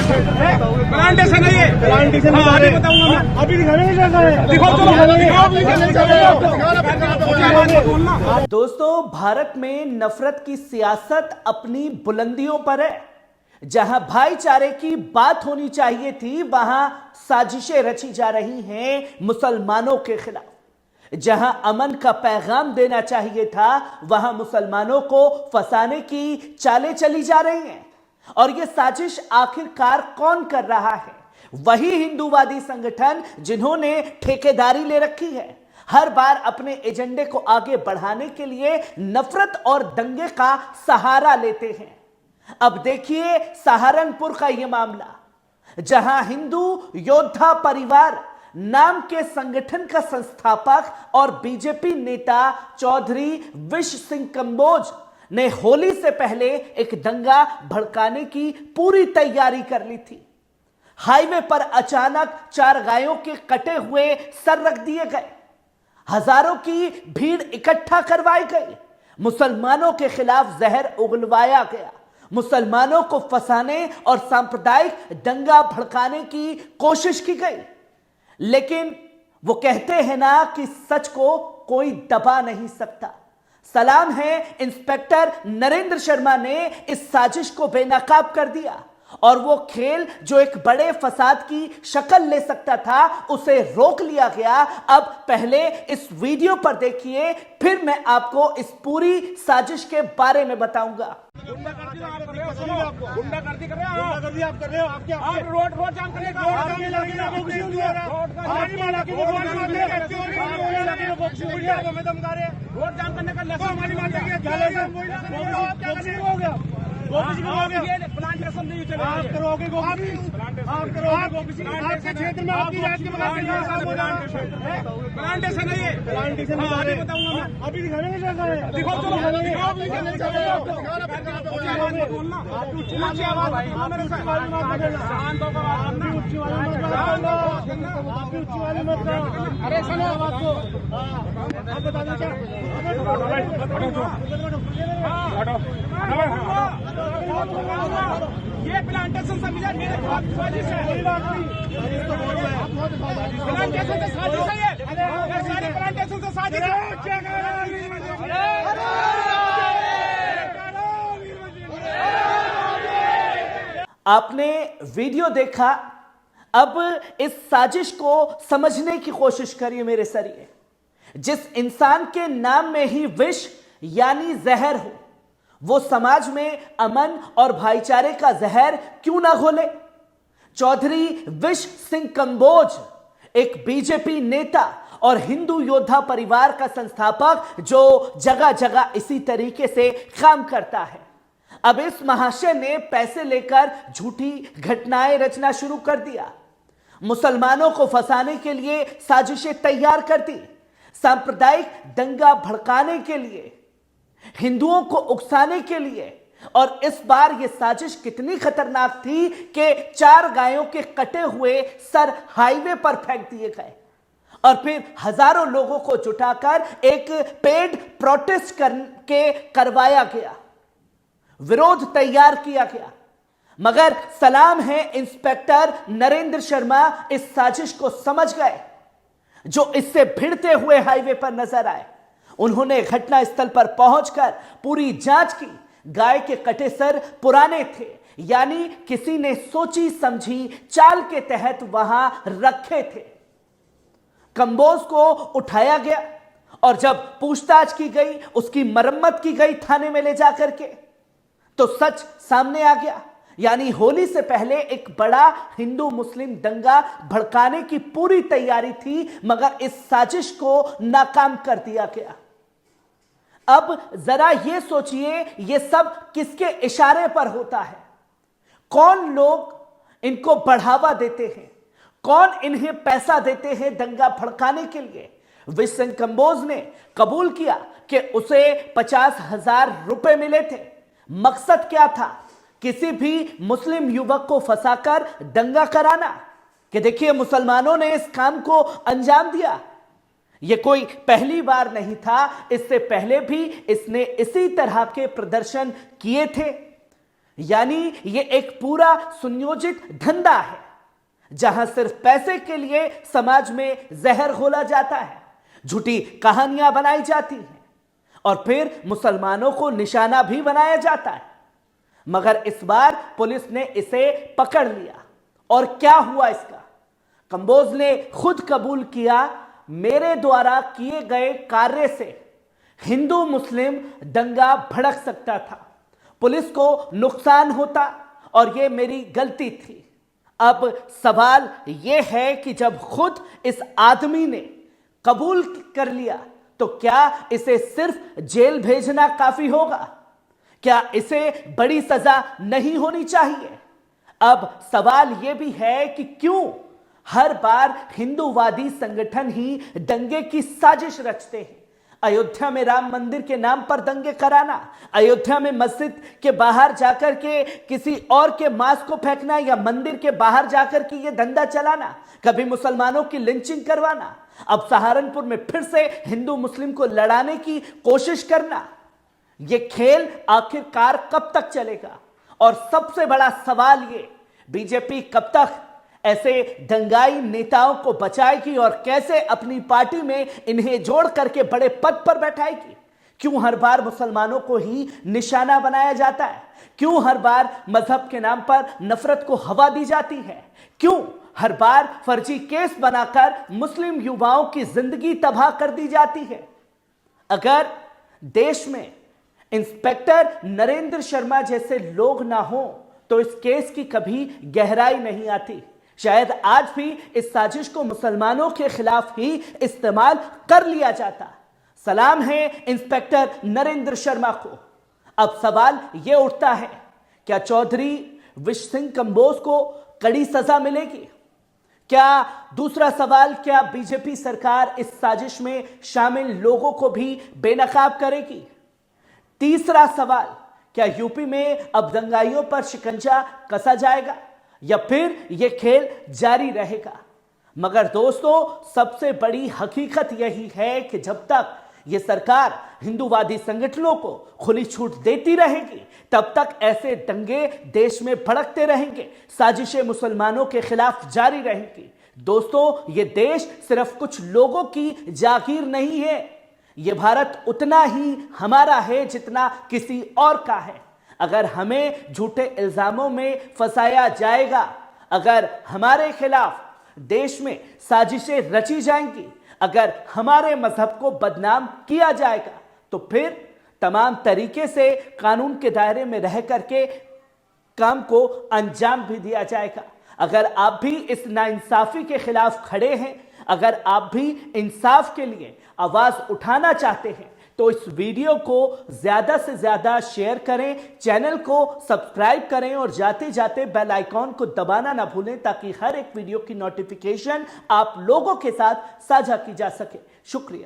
Plantation है ये, plantation अभी बताऊंगा मैं, अभी दिखो चलो। दोस्तों, भारत में नफरत की सियासत अपनी बुलंदियों पर है। जहां भाईचारे की बात होनी चाहिए थी, वहां साजिशें रची जा रही हैं मुसलमानों के खिलाफ। जहां अमन का पैगाम देना चाहिए था, वहां मुसलमानों को फंसाने की चालें चली जा रही हैं। और यह साजिश आखिरकार कौन कर रहा है? वही हिंदूवादी संगठन जिन्होंने ठेकेदारी ले रखी है। हर बार अपने एजेंडे को आगे बढ़ाने के लिए नफरत और दंगे का सहारा लेते हैं। अब देखिए सहारनपुर का यह मामला, जहां हिंदू योद्धा परिवार नाम के संगठन का संस्थापक और बीजेपी नेता चौधरी विश सिंह कंबोज ने होली से पहले एक दंगा भड़काने की पूरी तैयारी कर ली थी। हाईवे पर अचानक 4 गायों के कटे हुए सर रख दिए गए, हजारों की भीड़ इकट्ठा करवाई गई, मुसलमानों के खिलाफ जहर उगलवाया गया, मुसलमानों को फंसाने और सांप्रदायिक दंगा भड़काने की कोशिश की गई। लेकिन वो कहते हैं ना कि सच को कोई दबा नहीं सकता। सलाम है, इंस्पेक्टर नरेंद्र शर्मा ने इस साजिश को बेनकाब कर दिया और वो खेल जो एक बड़े फसाद की शक्ल ले सकता था, उसे रोक लिया गया। अब पहले इस वीडियो पर देखिए, फिर मैं आपको इस पूरी साजिश के बारे में बताऊंगा। गुंडागर्दी आप कर रहे हो, सुनो, गुंडागर्दी कर रहे हो, गुंडागर्दी आप कर रहे हो, आप रोड जाम करने का, रोड का इलाके में कुछ नहीं हुआ, रोड का इलाके में रोड जाम करने का, इलाके में कुछ नहीं हुआ, हमें धमका रहे हैं, रोड जाम करने का लाइसेंस हमारी बात है, क्या लाइसेंस हो गया, प्लांटेशन नहीं चलेगा, आप करोगे, आप करोगे, आपके क्षेत्र में आपकी जात के प्लांटेशन है ये, प्लांटेशन अभी बताऊंगा मैं, अभी दिखो चलो, बोलना ऊंची आवाज मेरे से शांत होकर आप भी ऊंची वाली मत करो। अरे सुनो बात को, आप बता दो क्या, ये प्लांटेशन समझा मेरे साजिश है, प्लांटेशन से साजिश है, ये सारे प्लांटेशन से साजिश है। आपने वीडियो देखा, अब इस साजिश को समझने की कोशिश करिए मेरे सरिए। जिस इंसान के नाम में ही विष यानी जहर हो, वो समाज में अमन और भाईचारे का जहर क्यों ना घोले? चौधरी विश सिंह कंबोज एक बीजेपी नेता और हिंदू योद्धा परिवार का संस्थापक, जो जगह जगह इसी तरीके से काम करता है। अब इस महाशय ने पैसे लेकर झूठी घटनाएं रचना शुरू कर दिया, मुसलमानों को फंसाने के लिए साजिशें तैयार कर दी, सांप्रदायिक दंगा भड़काने के लिए, हिंदुओं को उकसाने के लिए। और इस बार यह साजिश कितनी खतरनाक थी कि 4 गायों के कटे हुए सर हाईवे पर फेंक दिए गए और फिर हजारों लोगों को जुटाकर एक पेड प्रोटेस्ट करके करवाया गया, विरोध तैयार किया गया। मगर सलाम है, इंस्पेक्टर नरेंद्र शर्मा इस साजिश को समझ गए, जो इससे भिड़ते हुए हाईवे पर नजर आए। उन्होंने घटना स्थल पर पहुंचकर पूरी जांच की। गाय के कटे सर पुराने थे, यानी किसी ने सोची समझी चाल के तहत वहां रखे थे। कंबोज को उठाया गया और जब पूछताछ की गई, उसकी मरम्मत की गई थाने में ले जाकर के, तो सच सामने आ गया। यानी होली से पहले एक बड़ा हिंदू मुस्लिम दंगा भड़काने की पूरी तैयारी थी, मगर इस साजिश को नाकाम कर दिया गया। अब जरा यह सोचिए, यह सब किसके इशारे पर होता है? कौन लोग इनको बढ़ावा देते हैं? कौन इन्हें पैसा देते हैं दंगा भड़काने के लिए? विश सिंह कंबोज ने कबूल किया कि उसे 50,000 रुपए मिले थे। मकसद क्या था? किसी भी मुस्लिम युवक को फंसाकर दंगा कराना, कि देखिए मुसलमानों ने इस काम को अंजाम दिया। यह कोई पहली बार नहीं था, इससे पहले भी इसने इसी तरह के प्रदर्शन किए थे। यानी ये एक पूरा सुनियोजित धंधा है जहां सिर्फ पैसे के लिए समाज में जहर घोला जाता है, झूठी कहानियां बनाई जाती हैं और फिर मुसलमानों को निशाना भी बनाया जाता है। मगर इस बार पुलिस ने इसे पकड़ लिया और क्या हुआ इसका? कंबोज ने खुद कबूल किया, मेरे द्वारा किए गए कार्य से हिंदू मुस्लिम दंगा भड़क सकता था, पुलिस को नुकसान होता और यह मेरी गलती थी। अब सवाल यह है कि जब खुद इस आदमी ने कबूल कर लिया तो क्या इसे सिर्फ जेल भेजना काफी होगा? क्या इसे बड़ी सजा नहीं होनी चाहिए? अब सवाल यह भी है कि क्यों हर बार हिंदूवादी संगठन ही दंगे की साजिश रचते हैं? अयोध्या में राम मंदिर के नाम पर दंगे कराना, अयोध्या में मस्जिद के बाहर जाकर के किसी और के मांस को फेंकना या मंदिर के बाहर जाकर के ये धंधा चलाना, कभी मुसलमानों की लिंचिंग करवाना, अब सहारनपुर में फिर से हिंदू मुस्लिम को लड़ाने की कोशिश करना, ये खेल आखिरकार कब तक चलेगा? और सबसे बड़ा सवाल ये, बीजेपी कब तक ऐसे दंगाई नेताओं को बचाएगी और कैसे अपनी पार्टी में इन्हें जोड़ करके बड़े पद पर बैठाएगी? क्यों हर बार मुसलमानों को ही निशाना बनाया जाता है? क्यों हर बार मजहब के नाम पर नफरत को हवा दी जाती है? क्यों हर बार फर्जी केस बनाकर मुस्लिम युवाओं की जिंदगी तबाह कर दी जाती है? अगर देश में इंस्पेक्टर नरेंद्र शर्मा जैसे लोग ना हो तो इस केस की कभी गहराई नहीं आती। शायद आज भी इस साजिश को मुसलमानों के खिलाफ ही इस्तेमाल कर लिया जाता। सलाम है इंस्पेक्टर नरेंद्र शर्मा को। अब सवाल यह उठता है, क्या चौधरी विश सिंह कंबोज को कड़ी सजा मिलेगी? क्या दूसरा सवाल, क्या बीजेपी सरकार इस साजिश में शामिल लोगों को भी बेनकाब करेगी? तीसरा सवाल, क्या यूपी में अब दंगाइयों पर शिकंजा कसा जाएगा या फिर यह खेल जारी रहेगा? मगर दोस्तों, सबसे बड़ी हकीकत यही है कि जब तक यह सरकार हिंदूवादी संगठनों को खुली छूट देती रहेगी तब तक ऐसे दंगे देश में भड़कते रहेंगे, साजिशें मुसलमानों के खिलाफ जारी रहेंगी। दोस्तों, यह देश सिर्फ कुछ लोगों की जागीर नहीं है, यह भारत उतना ही हमारा है जितना किसी और का है। अगर हमें झूठे इल्जामों में फंसाया जाएगा, अगर हमारे खिलाफ देश में साजिशें रची जाएंगी, अगर हमारे मजहब को बदनाम किया जाएगा, तो फिर तमाम तरीके से कानून के दायरे में रह करके काम को अंजाम भी दिया जाएगा। अगर आप भी इस नाइंसाफी के खिलाफ खड़े हैं, अगर आप भी इंसाफ के लिए आवाज उठाना चाहते हैं, तो इस वीडियो को ज्यादा से ज्यादा शेयर करें, चैनल को सब्सक्राइब करें और जाते जाते बेल आइकॉन को दबाना ना भूलें ताकि हर एक वीडियो की नोटिफिकेशन आप लोगों के साथ साझा की जा सके। शुक्रिया।